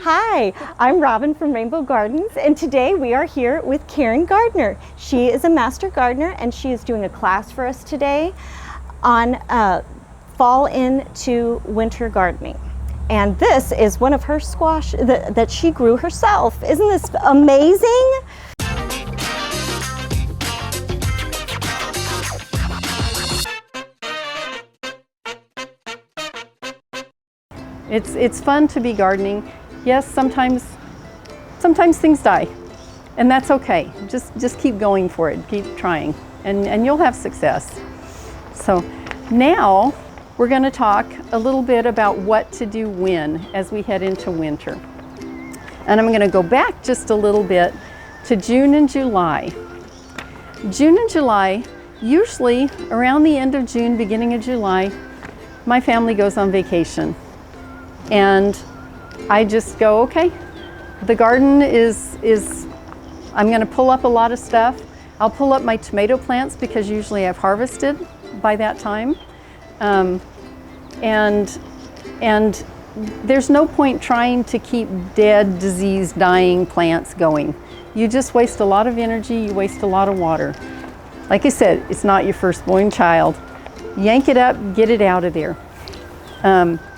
Hi, I'm Robin from Rainbow Gardens, and today we are here with Karen Gardner. She is a master gardener, and she is doing a class for us today on fall into winter gardening. And this is one of her squash that she grew herself. Isn't this amazing? It's fun to be gardening. Yes, sometimes things die, and that's okay. Just keep going for it, keep trying, and you'll have success. So now we're going to talk a little bit about what to do when as we head into winter. And I'm going to go back just a little bit to June and July. June and July, usually around the end of June, beginning of July, my family goes on vacation. And I just go, okay, the garden is I'm going to pull up a lot of stuff. I'll pull up my tomato plants because usually I've harvested by that time. And there's no point trying to keep dead, diseased, dying plants going. You just waste a lot of energy, you waste a lot of water. Like I said, it's not your firstborn child. Yank it up, get it out of there.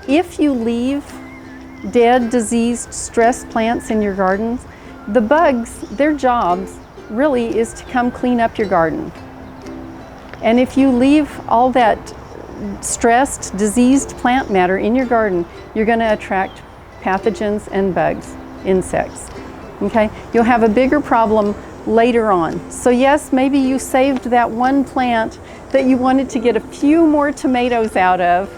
If you leave dead, diseased, stressed plants in your gardens, the bugs, their jobs really is to come clean up your garden. And if you leave all that stressed, diseased plant matter in your garden, you're going to attract pathogens and bugs, insects. Okay? You'll have a bigger problem later on. So yes, maybe you saved that one plant that you wanted to get a few more tomatoes out of,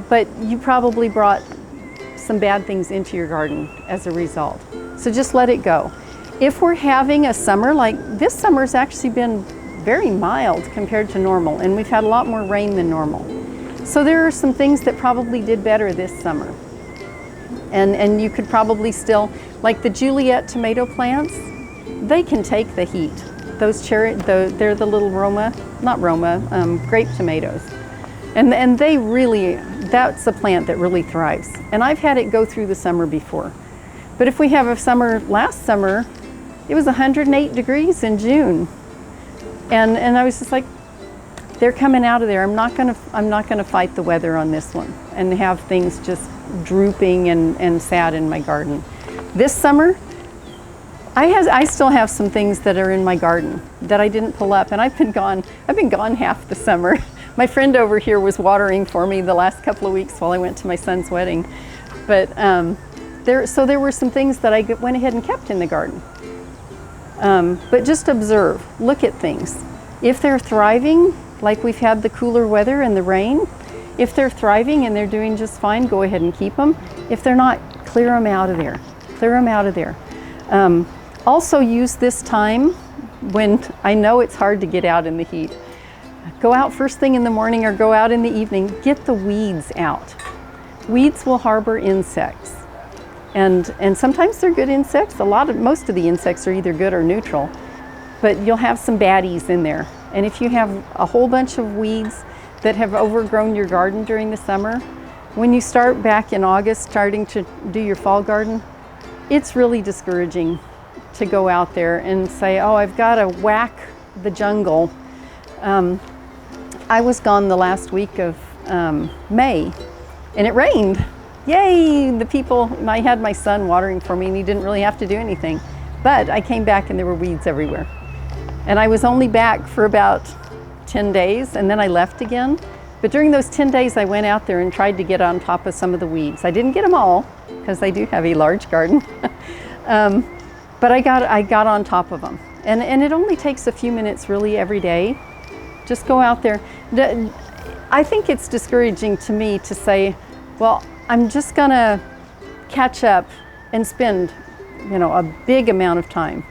but you probably brought some bad things into your garden as a result. So just let it go. If we're having a summer, like this summer's actually been very mild compared to normal, and we've had a lot more rain than normal. So there are some things that probably did better this summer. And you could probably still, like the Juliet tomato plants, they can take the heat. Those they're the little grape tomatoes. And they really, that's a plant that really thrives. And I've had it go through the summer before. But if we have a summer, last summer, it was 108 degrees in June. And I was just like, they're coming out of there. I'm not gonna fight the weather on this one and have things just drooping and sad in my garden. This summer, I still have some things that are in my garden that I didn't pull up, and I've been gone half the summer. My friend over here was watering for me the last couple of weeks while I went to my son's wedding. But there were some things that I went ahead and kept in the garden. But just observe, look at things. If they're thriving, like we've had the cooler weather and the rain, if they're thriving and they're doing just fine, go ahead and keep them. If they're not, clear them out of there. Clear them out of there. Also use this time when I know it's hard to get out in the heat. Go out first thing in the morning or go out in the evening, get the weeds out. Weeds will harbor insects. And sometimes they're good insects. Most of the insects are either good or neutral, but you'll have some baddies in there. And if you have a whole bunch of weeds that have overgrown your garden during the summer, when you start back in August starting to do your fall garden, it's really discouraging to go out there and say, oh, I've got to whack the jungle. I was gone the last week of May, and it rained. Yay! I had my son watering for me, and he didn't really have to do anything. But I came back and there were weeds everywhere. And I was only back for about 10 days, and then I left again. But during those 10 days, I went out there and tried to get on top of some of the weeds. I didn't get them all, because I do have a large garden. But I got on top of them. And it only takes a few minutes really every day. Just go out there. I think it's discouraging to me to say, well, I'm just gonna catch up and spend, a big amount of time.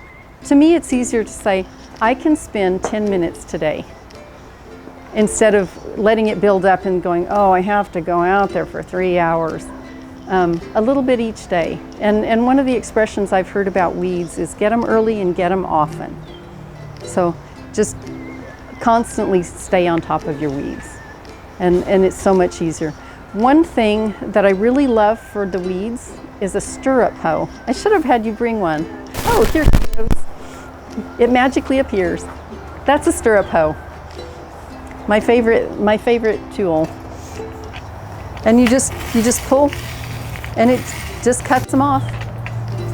To me, it's easier to say, I can spend 10 minutes today instead of letting it build up and going, oh, I have to go out there for 3 hours. A little bit each day. And one of the expressions I've heard about weeds is get them early and get them often. So just constantly stay on top of your weeds. And it's so much easier. One thing that I really love for the weeds is a stirrup hoe. I should have had you bring one. Oh, here it goes. It magically appears. That's a stirrup hoe. My favorite tool. And you just pull and it just cuts them off.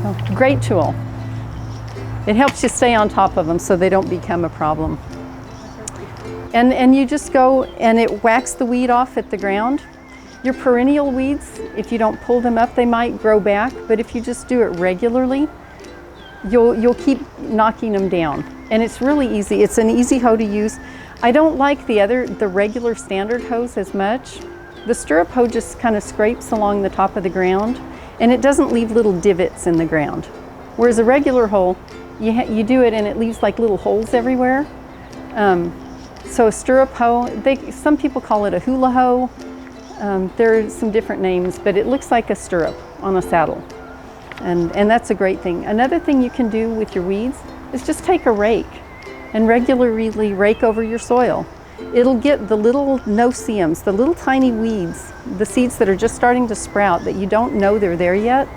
So, great tool. It helps you stay on top of them so they don't become a problem. And you just go and it whacks the weed off at the ground. Your perennial weeds, if you don't pull them up, they might grow back, but if you just do it regularly, you'll keep knocking them down. And it's really easy. It's an easy hoe to use. I don't like the regular standard hoes as much. The stirrup hoe just kind of scrapes along the top of the ground and it doesn't leave little divots in the ground. Whereas a regular hoe, you do it and it leaves like little holes everywhere. So a stirrup hoe, some people call it a hula hoe. There are some different names, but it looks like a stirrup on a saddle. And that's a great thing. Another thing you can do with your weeds is just take a rake and regularly rake over your soil. It'll get the little no-see-ums, the little tiny weeds, the seeds that are just starting to sprout that you don't know they're there yet.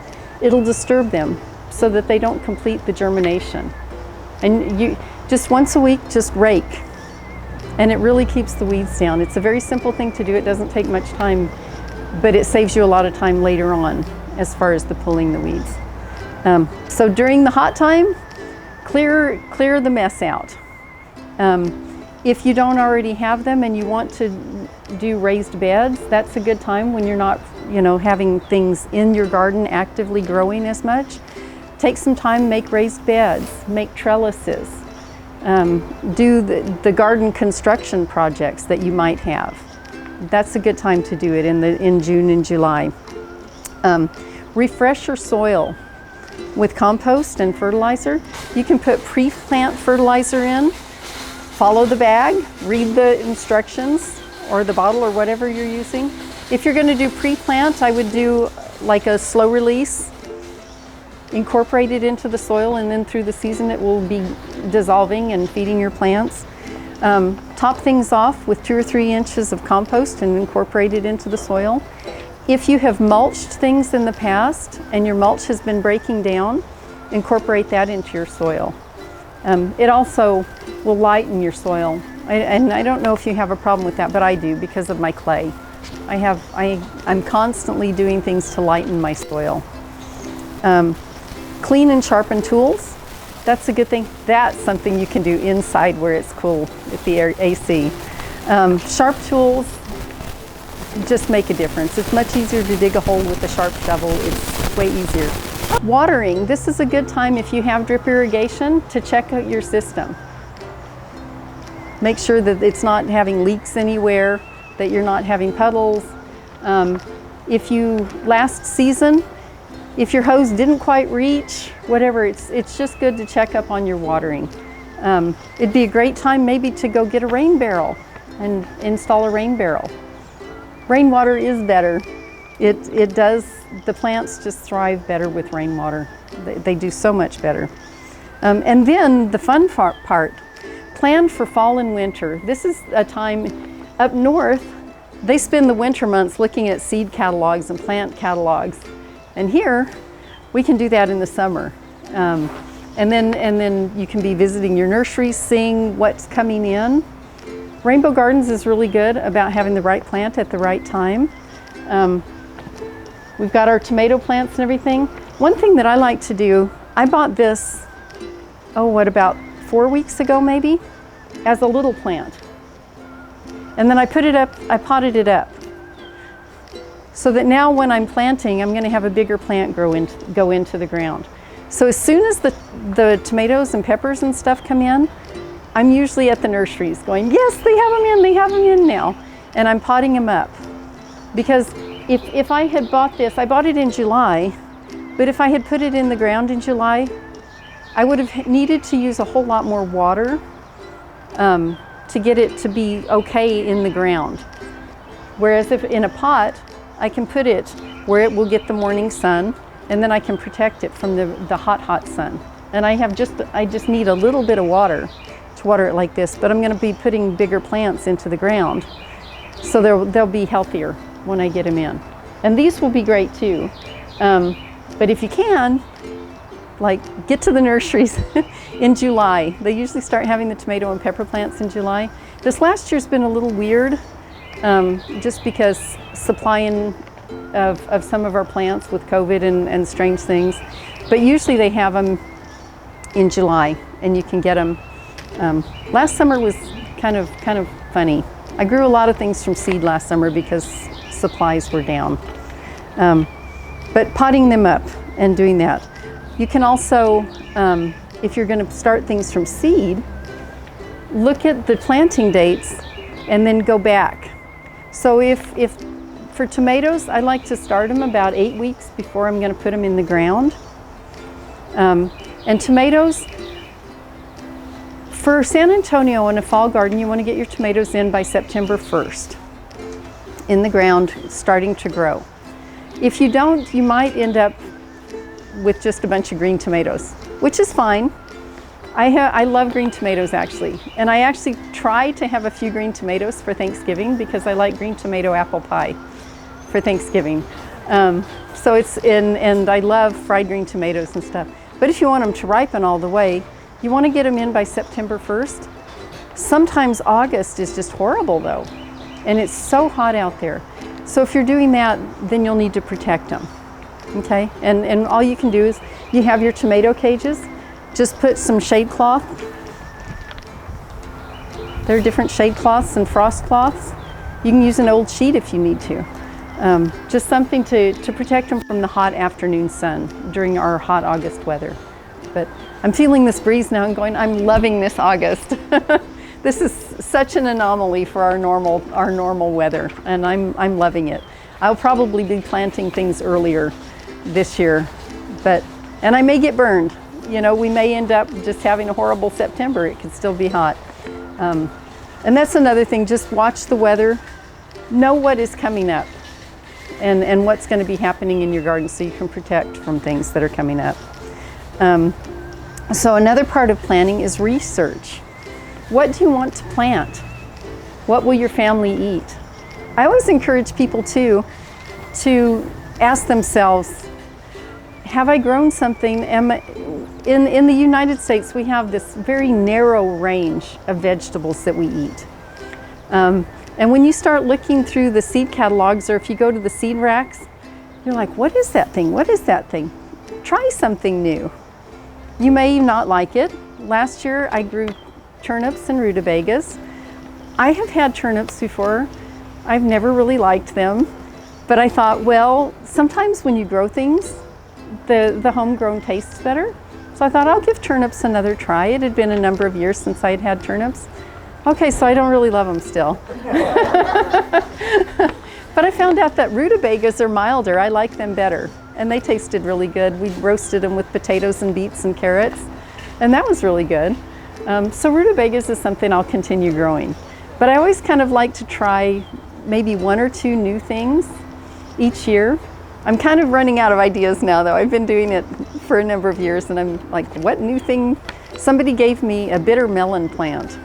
It'll disturb them so that they don't complete the germination. And you just once a week, just rake. And it really keeps the weeds down. It's a very simple thing to do. It doesn't take much time, but it saves you a lot of time later on as far as the pulling the weeds. So during the hot time, clear the mess out. If you don't already have them and you want to do raised beds, that's a good time when you're not, having things in your garden actively growing as much. Take some time, make raised beds, make trellises, do the garden construction projects that you might have. That's a good time to do it in June and July. Refresh your soil with compost and fertilizer. You can put pre-plant fertilizer in. Follow the bag, read the instructions or the bottle or whatever you're using. If you're going to do pre-plant, I would do like a slow release, incorporate it into the soil, and then through the season it will be dissolving and feeding your plants. Top things off with 2 or 3 inches of compost and incorporate it into the soil. If you have mulched things in the past and your mulch has been breaking down, incorporate that into your soil. It also will lighten your soil. And I don't know if you have a problem with that, but I do because of my clay. I'm constantly doing things to lighten my soil. Clean and sharpen tools. That's a good thing. That's something you can do inside where it's cool with the AC. Sharp tools just make a difference. It's much easier to dig a hole with a sharp shovel. It's way easier. Watering. This is a good time if you have drip irrigation to check out your system. Make sure that it's not having leaks anywhere, that you're not having puddles. If you last season, if your hose didn't quite reach, whatever, it's just good to check up on your watering. It'd be a great time maybe to go get a rain barrel and install a rain barrel. Rainwater is better. It does, the plants just thrive better with rainwater. They do so much better. And then the fun part, plan for fall and winter. This is a time up north, they spend the winter months looking at seed catalogs and plant catalogs. And here, we can do that in the summer. And then you can be visiting your nurseries, seeing what's coming in. Rainbow Gardens is really good about having the right plant at the right time. We've got our tomato plants and everything. One thing that I like to do, I bought this, about 4 weeks ago maybe, as a little plant. And then I potted it up. So that now when I'm planting, I'm gonna have a bigger plant go into the ground. So as soon as the tomatoes and peppers and stuff come in, I'm usually at the nurseries going, yes, they have them in now. And I'm potting them up. Because if I had bought this, I bought it in July, but if I had put it in the ground in July, I would have needed to use a whole lot more water to get it to be okay in the ground. Whereas if in a pot, I can put it where it will get the morning sun, and then I can protect it from the hot sun. And I just need a little bit of water to water it like this, but I'm gonna be putting bigger plants into the ground, so they'll be healthier. when I get them in. And these will be great too. But if you can, like, get to the nurseries in July. They usually start having the tomato and pepper plants in July. This last year's been a little weird, just because supplying of some of our plants with COVID and strange things. But usually they have them in July, and you can get them. Last summer was kind of funny. I grew a lot of things from seed last summer because supplies were down. But potting them up and doing that. You can also, if you're going to start things from seed, look at the planting dates and then go back. So if for tomatoes, I like to start them about 8 weeks before I'm going to put them in the ground. And tomatoes, for San Antonio in a fall garden, you want to get your tomatoes in by September 1st in the ground, starting to grow. If you don't, you might end up with just a bunch of green tomatoes, which is fine. I love green tomatoes actually, and I actually try to have a few green tomatoes for Thanksgiving because I like green tomato apple pie for Thanksgiving. So it's and I love fried green tomatoes and stuff. But if you want them to ripen all the way, you want to get them in by September 1st. Sometimes August is just horrible though, and it's so hot out there. So if you're doing that, then you'll need to protect them. Okay, and all you can do is, you have your tomato cages, just put some shade cloth. There are different shade cloths and frost cloths. You can use an old sheet if you need to. Just something to protect them from the hot afternoon sun during our hot August weather. But I'm feeling this breeze now and going, I'm loving this August. This is such an anomaly for our normal weather, and I'm loving it. I'll probably be planting things earlier this year, and I may get burned. You know, we may end up just having a horrible September. It could still be hot. And that's another thing, just watch the weather, know what is coming up and what's going to be happening in your garden so you can protect from things that are coming up. So another part of planning is research. What do you want to plant? What will your family eat? I always encourage people to ask themselves, have I grown something? In the United States, we have this very narrow range of vegetables that we eat. And when you start looking through the seed catalogs, or if you go to the seed racks, you're like, what is that thing? What is that thing? Try something new. You may not like it. Last year, I grew turnips and rutabagas. I have had turnips before. I've never really liked them, but I thought, well, sometimes when you grow things, the homegrown tastes better. So I thought I'll give turnips another try. It had been a number of years since I'd had turnips. Okay, so I don't really love them still. But I found out that rutabagas are milder. I like them better, and they tasted really good. We roasted them with potatoes and beets and carrots, and that was really good. So rutabagas is something I'll continue growing. But I always kind of like to try maybe 1 or 2 new things each year. I'm kind of running out of ideas now though. I've been doing it for a number of years, and I'm like, what new thing? Somebody gave me a bitter melon plant,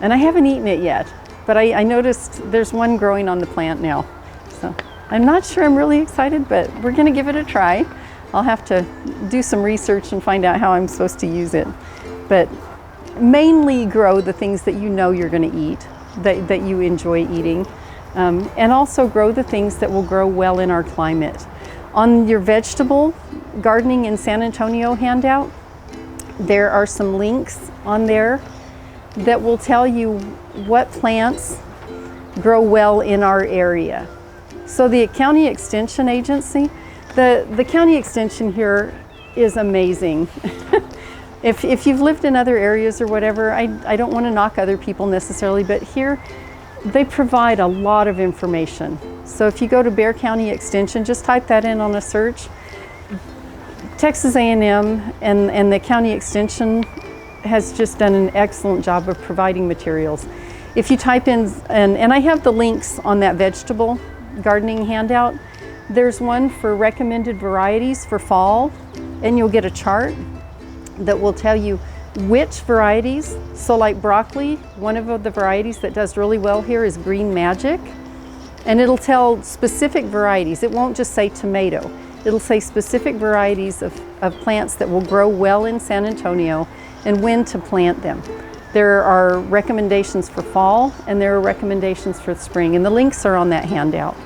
and I haven't eaten it yet, but I noticed there's one growing on the plant now. So I'm not sure I'm really excited, but we're gonna give it a try. I'll have to do some research and find out how I'm supposed to use it. But mainly grow the things that you know you're gonna eat, that you enjoy eating. And also grow the things that will grow well in our climate. On your vegetable gardening in San Antonio handout, there are some links on there that will tell you what plants grow well in our area. So the County Extension Agency, the County Extension here is amazing. If you've lived in other areas or whatever, I don't want to knock other people necessarily, but here they provide a lot of information. So if you go to Bexar County Extension, just type that in on a search. Texas A&M and the County Extension has just done an excellent job of providing materials. If you type in, and I have the links on that vegetable gardening handout, there's one for recommended varieties for fall, and you'll get a chart that will tell you which varieties. So like broccoli, one of the varieties that does really well here is Green Magic. And it'll tell specific varieties. It won't just say tomato. It'll say specific varieties of plants that will grow well in San Antonio and when to plant them. There are recommendations for fall and there are recommendations for spring, and the links are on that handout.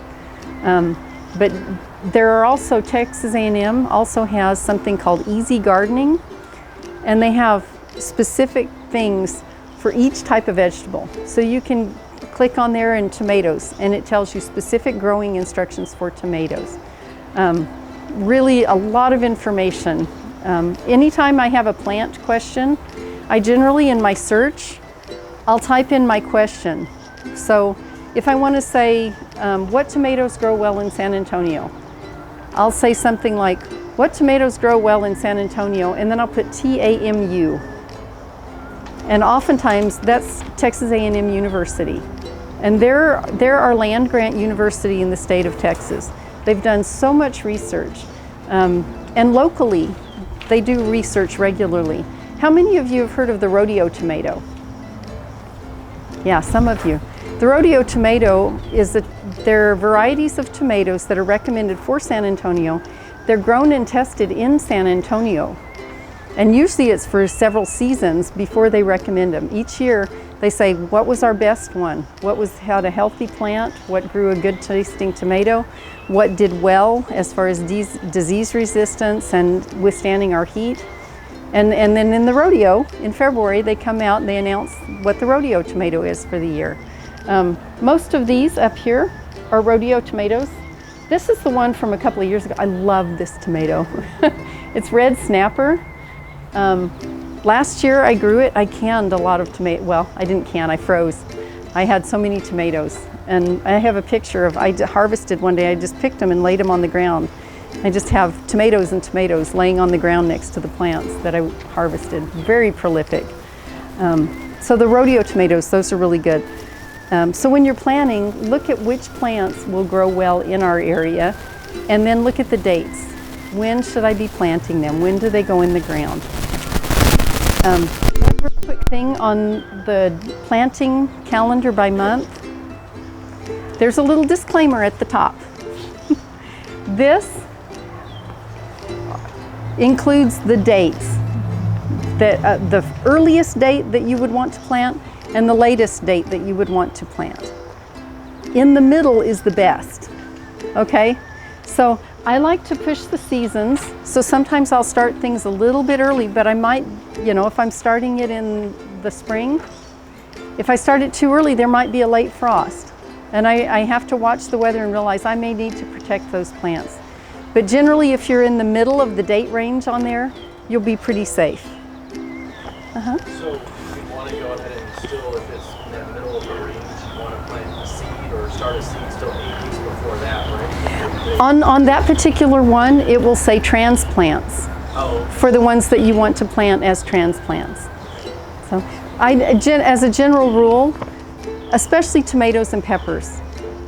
But there are also, Texas A&M also has something called Easy Gardening, and they have specific things for each type of vegetable. So you can click on there in tomatoes and it tells you specific growing instructions for tomatoes. Really a lot of information. Anytime I have a plant question, I generally in my search, I'll type in my question. So if I want to say, what tomatoes grow well in San Antonio? I'll say something like, what tomatoes grow well in San Antonio? And then I'll put TAMU. And oftentimes that's Texas A&M University. And they're our land grant university in the state of Texas. They've done so much research. And locally, they do research regularly. How many of you have heard of the rodeo tomato? Yeah, some of you. The rodeo tomato is there are varieties of tomatoes that are recommended for San Antonio. They're grown and tested in San Antonio. And usually it's for several seasons before they recommend them. Each year they say, what was our best one? What had a healthy plant? What grew a good tasting tomato? What did well as far as disease resistance and withstanding our heat? And then in the rodeo, in February, they come out and they announce what the rodeo tomato is for the year. Most of these up here are rodeo tomatoes. This is the one from a couple of years ago. I love this tomato. It's red snapper. Last year I grew it. I canned a lot of tomato. Well, I didn't can, I froze. I had so many tomatoes. And I have a picture of, I harvested one day, I just picked them and laid them on the ground. I just have tomatoes and tomatoes laying on the ground next to the plants that I harvested. Very prolific. So the rodeo tomatoes, those are really good. So when you're planting, look at which plants will grow well in our area, and then look at the dates. When should I be planting them? When do they go in the ground? One real quick thing on the planting calendar by month. There's a little disclaimer at the top. This includes the dates, the earliest date that you would want to plant and the latest date that you would want to plant. In the middle is the best, okay? So I like to push the seasons, so sometimes I'll start things a little bit early, but I might, if I'm starting it in the spring, if I start it too early, there might be a late frost. And I have to watch the weather and realize I may need to protect those plants. But generally, if you're in the middle of the date range on there, you'll be pretty safe. So you want to go ahead and still, if it's in the middle of the range, you want to plant a seed or start a seed still 8 weeks before that, right? On that particular one, it will say transplants for the ones that you want to plant as transplants. So as a general rule, especially tomatoes and peppers,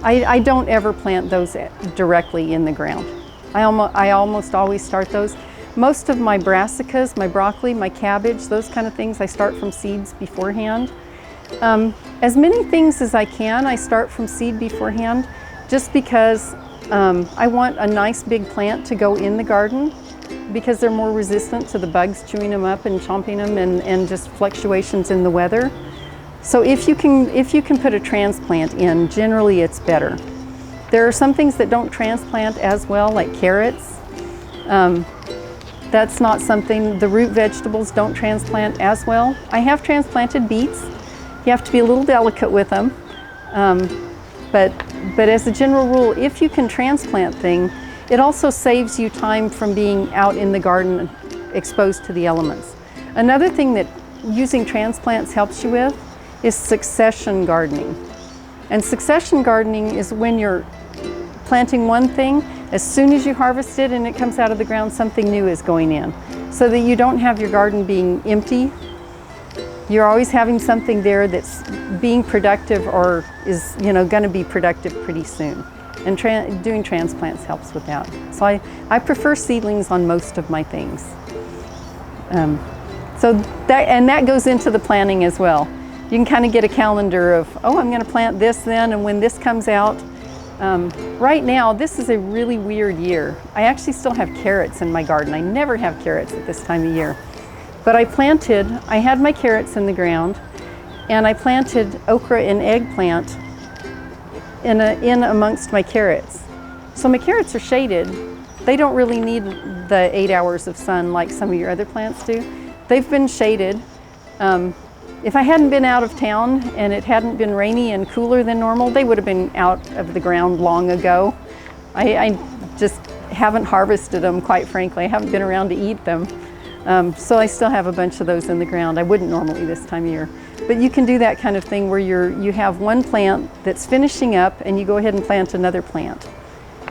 I don't ever plant those directly in the ground. I almost always start those. Most of my brassicas, my broccoli, my cabbage, those kind of things, I start from seeds beforehand. As many things as I can, I start from seed beforehand, just because I want a nice big plant to go in the garden, because they're more resistant to the bugs chewing them up and chomping them and just fluctuations in the weather. So if you can put a transplant in, generally it's better. There are some things that don't transplant as well, like carrots. That's not something, the root vegetables don't transplant as well. I have transplanted beets. You have to be a little delicate with them. But as a general rule, if you can transplant things, it also saves you time from being out in the garden exposed to the elements. Another thing that using transplants helps you with is succession gardening. And succession gardening is when you're planting one thing, as soon as you harvest it and it comes out of the ground, something new is going in. So that you don't have your garden being empty. You're always having something there that's being productive or is going to be productive pretty soon. And doing transplants helps with that. So I prefer seedlings on most of my things. So that goes into the planning as well. You can kind of get a calendar of, oh, I'm going to plant this then, and when this comes out, Right now, this is a really weird year. I actually still have carrots in my garden. I never have carrots at this time of year. But I had my carrots in the ground, and I planted okra and eggplant in amongst my carrots. So my carrots are shaded. They don't really need the 8 hours of sun like some of your other plants do. They've been shaded. If I hadn't been out of town and it hadn't been rainy and cooler than normal, they would have been out of the ground long ago. I just haven't harvested them, quite frankly. I haven't been around to eat them. So I still have a bunch of those in the ground. I wouldn't normally this time of year. But you can do that kind of thing where you have one plant that's finishing up and you go ahead and plant another plant.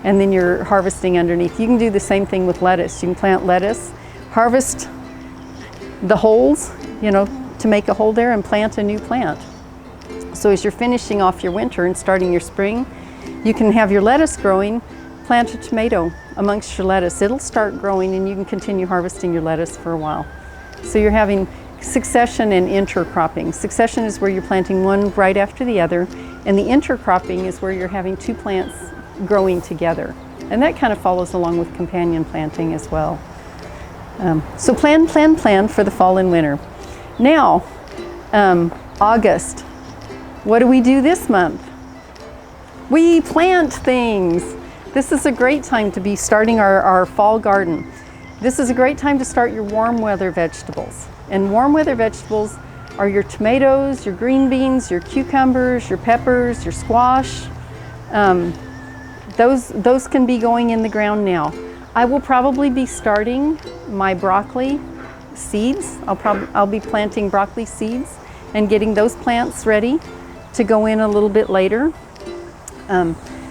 And then you're harvesting underneath. You can do the same thing with lettuce. You can plant lettuce, harvest the holes, to make a hole there and plant a new plant. So as you're finishing off your winter and starting your spring, you can have your lettuce growing, plant a tomato amongst your lettuce. It'll start growing and you can continue harvesting your lettuce for a while. So you're having succession and intercropping. Succession is where you're planting one right after the other, and the intercropping is where you're having two plants growing together. And that kind of follows along with companion planting as well. So plan for the fall and winter. Now, August, what do we do this month? We plant things. This is a great time to be starting our fall garden. This is a great time to start your warm weather vegetables. And warm weather vegetables are your tomatoes, your green beans, your cucumbers, your peppers, your squash. Those can be going in the ground now. I will probably be starting my broccoli seeds. I'll be planting broccoli seeds and getting those plants ready to go in a little bit later.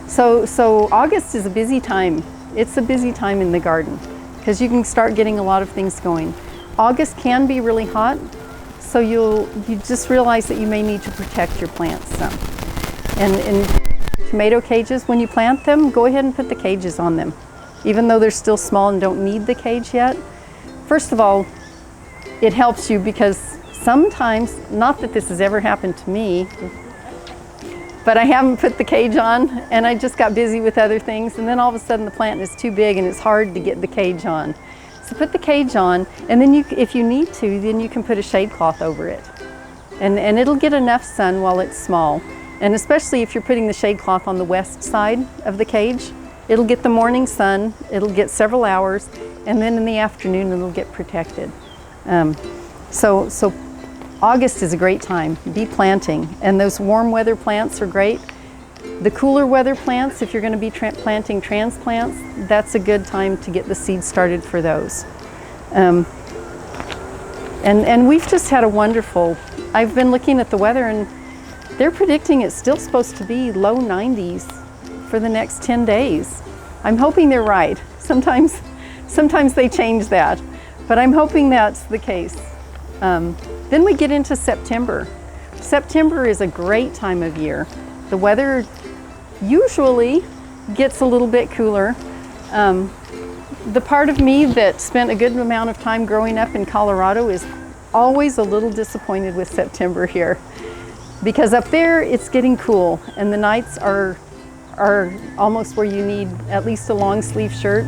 So August is a busy time. It's a busy time in the garden because you can start getting a lot of things going. August can be really hot, so you just realize that you may need to protect your plants some. And in tomato cages, when you plant them, go ahead and put the cages on them, even though they're still small and don't need the cage yet. First of all, it helps you because sometimes, not that this has ever happened to me, but I haven't put the cage on and I just got busy with other things, and then all of a sudden the plant is too big and it's hard to get the cage on. So put the cage on, and then if you need to, then you can put a shade cloth over it. And it'll get enough sun while it's small. And especially if you're putting the shade cloth on the west side of the cage, it'll get the morning sun, it'll get several hours, and then in the afternoon it'll get protected. So August is a great time. Be planting, and those warm weather plants are great. The cooler weather plants, if you're going to be planting transplants, that's a good time to get the seeds started for those. And we've just had a wonderful, I've been looking at the weather and they're predicting it's still supposed to be low 90s for the next 10 days. I'm hoping they're right. Sometimes they change that, but I'm hoping that's the case. Then we get into September. September is a great time of year. The weather usually gets a little bit cooler. The part of me that spent a good amount of time growing up in Colorado is always a little disappointed with September here, because up there it's getting cool and the nights are almost where you need at least a long sleeve shirt,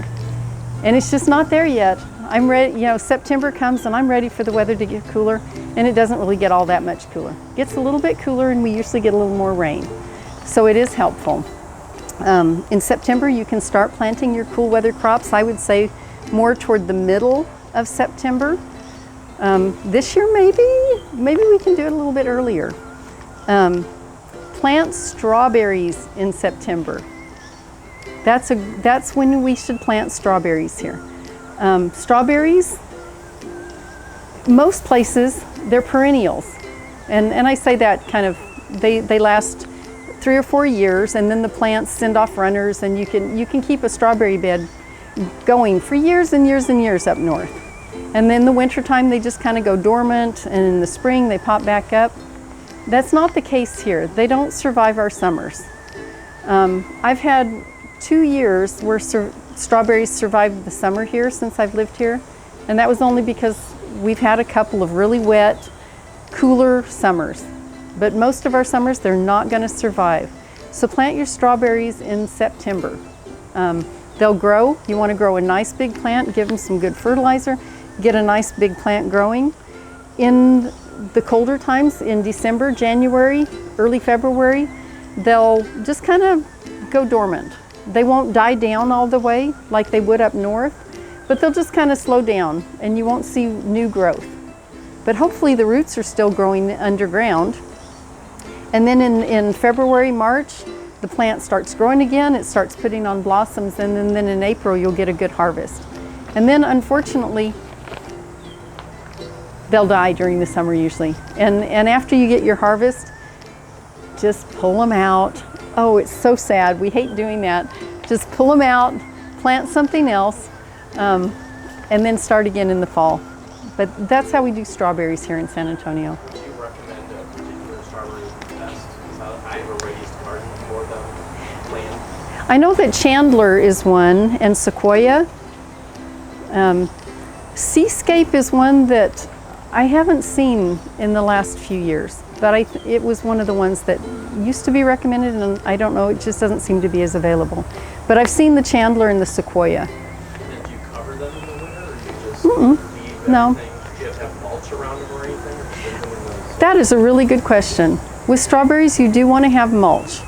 and it's just not there yet. I'm ready, September comes and I'm ready for the weather to get cooler, and it doesn't really get all that much cooler. It gets a little bit cooler and we usually get a little more rain. So it is helpful. In September, you can start planting your cool weather crops. I would say more toward the middle of September. This year, maybe we can do it a little bit earlier. Plant strawberries in September. That's when we should plant strawberries here. Strawberries, most places, they're perennials. And I say that kind of, they last 3 or 4 years, and then the plants send off runners, and you can keep a strawberry bed going for years and years and years up north. And then the wintertime, they just kind of go dormant, and in the spring they pop back up. That's not the case here. They don't survive our summers. I've had 2 years where strawberries survived the summer here since I've lived here, and that was only because we've had a couple of really wet, cooler summers. But most of our summers, they're not going to survive. So plant your strawberries in September. They'll grow. You want to grow a nice big plant, give them some good fertilizer, get a nice big plant growing. In the colder times, in December, January, early February, they'll just kind of go dormant. They won't die down all the way like they would up north, but they'll just kind of slow down and you won't see new growth. But hopefully the roots are still growing underground. And then in February, March, the plant starts growing again, it starts putting on blossoms, and then in April you'll get a good harvest. And then unfortunately, they'll die during the summer usually. And after you get your harvest, just pull them out. Oh, it's so sad. We hate doing that. Just pull them out, plant something else, and then start again in the fall. But that's how we do strawberries here in San Antonio. Do you recommend a particular strawberry best? I have a raised garden for the plant. I know that Chandler is one, and Sequoia. Seascape is one that I haven't seen in the last few years, but it was one of the ones that used to be recommended, and I don't know, it just doesn't seem to be as available. But I've seen the Chandler and the Sequoia. And do you cover them in the winter, or do you just leave No. everything? Do you have to have mulch around them or anything? Or just leave them in those? That is a really good question. With strawberries, you do want to have mulch.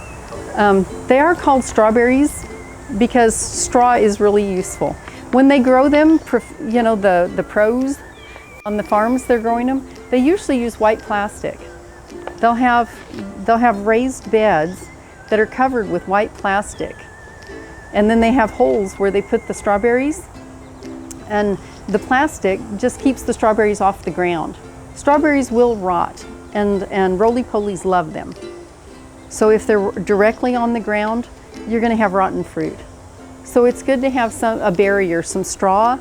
They are called strawberries because straw is really useful. When they grow them, you know, the pros on the farms they're growing them, they usually use white plastic. They'll have raised beds that are covered with white plastic. And then they have holes where they put the strawberries, and the plastic just keeps the strawberries off the ground. Strawberries will rot, and roly-polies love them. So if they're directly on the ground, you're going to have rotten fruit. So it's good to have a barrier, some straw,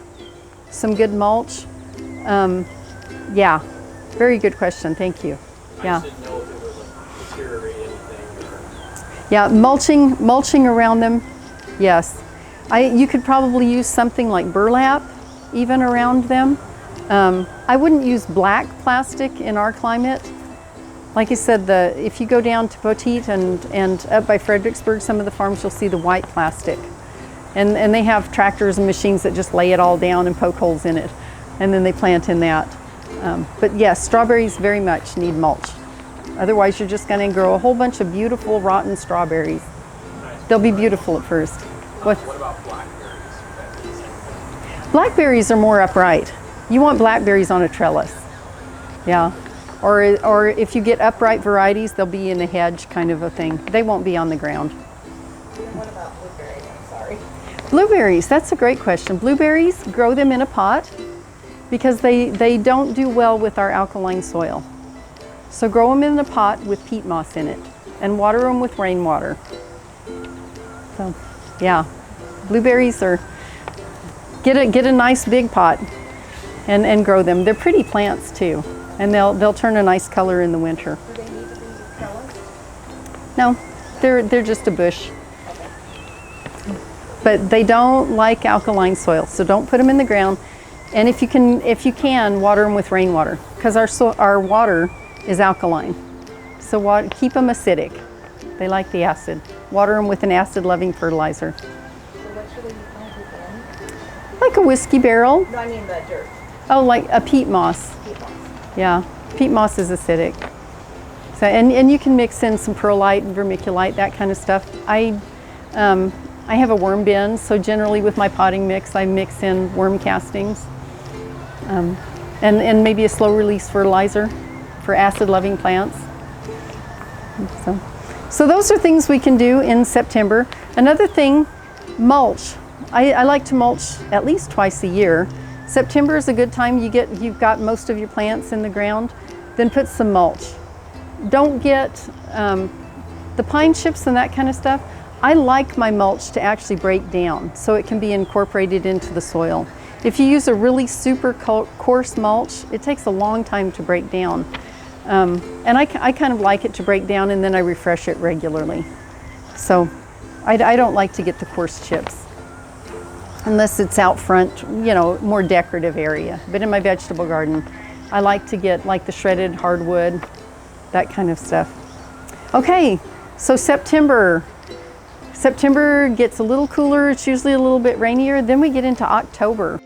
some good mulch. Yeah, very good question. Thank you. Yeah. I just didn't know if it would deteriorate anything. Or... Yeah, mulching around them. Yes, you could probably use something like burlap even around them. I wouldn't use black plastic in our climate. Like I said, if you go down to Poteet and up by Fredericksburg, some of the farms you'll see the white plastic. And they have tractors and machines that just lay it all down and poke holes in it. And then they plant in that. But yes, strawberries very much need mulch. Otherwise you're just going to grow a whole bunch of beautiful rotten strawberries. They'll be beautiful at first. What about blackberries? Blackberries are more upright. You want blackberries on a trellis. Yeah. Or if you get upright varieties, they'll be in a hedge kind of a thing. They won't be on the ground. What about blueberries? I'm sorry. Blueberries, that's a great question. Blueberries, grow them in a pot because they don't do well with our alkaline soil. So grow them in a pot with peat moss in it and water them with rainwater. So yeah, blueberries are, get a nice big pot and grow them. They're pretty plants too, and they'll turn a nice color in the winter. Do they need to be trellis? No, they're just a bush. But they don't like alkaline soil, so don't put them in the ground. And if you can, water them with rainwater, because our water is alkaline. So keep them acidic. They like the acid. Water them with an acid-loving fertilizer. So what should they plant it in? Like a whiskey barrel. No, I mean the dirt. Oh, like a peat moss. Peat moss. Yeah, peat moss is acidic. So and you can mix in some perlite and vermiculite, that kind of stuff. I have a worm bin, so generally with my potting mix, I mix in worm castings and maybe a slow release fertilizer for acid-loving plants. So those are things we can do in September. Another thing, mulch. I like to mulch at least twice a year. September is a good time. You've got most of your plants in the ground. Then put some mulch. Don't get the pine chips and that kind of stuff. I like my mulch to actually break down so it can be incorporated into the soil. If you use a really super coarse mulch, it takes a long time to break down. And I kind of like it to break down, and then I refresh it regularly. So I don't like to get the coarse chips unless it's out front, you know, more decorative area. But in my vegetable garden, I like to get like the shredded hardwood, that kind of stuff. Okay, So September gets a little cooler. It's usually a little bit rainier. Then we get into October.